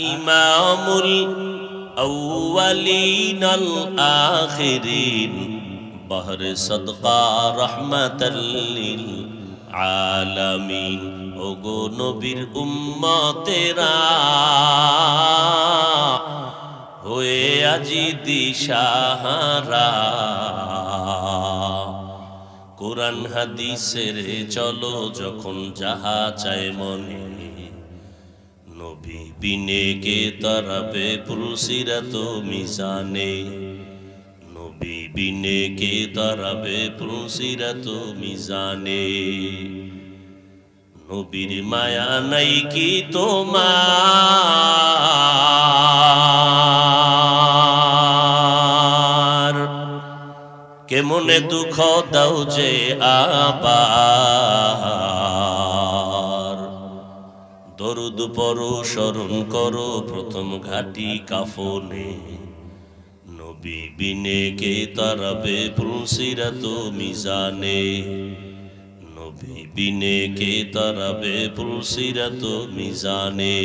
ইমামুল আউয়ালিন আল আখিরিন বহরে সদকা রহমাতাল লিল আলামিন। ওগো নবীর উম্মতেরা হয়ে আজি দিশাহারা, কোরআন হাদিসের চলো যখন যাহা চায় মনে, নবী বিনে কে তারাবে পুলসিরাত মিজানে, নবী বিনে কে তারাবে পুলসিরাত মিজানে। নবীর মায়া নাই কি তোমার, কেমনে দুঃখ দাও যে আবার। দরুদ পড়ো স্মরণ করো প্রথম ঘাটি কাফনে, নবী বিনে কে তারাবে পুলসিরাত মিজানে, নবী বিনে কে তারাবে পুলসিরাত মিজানে।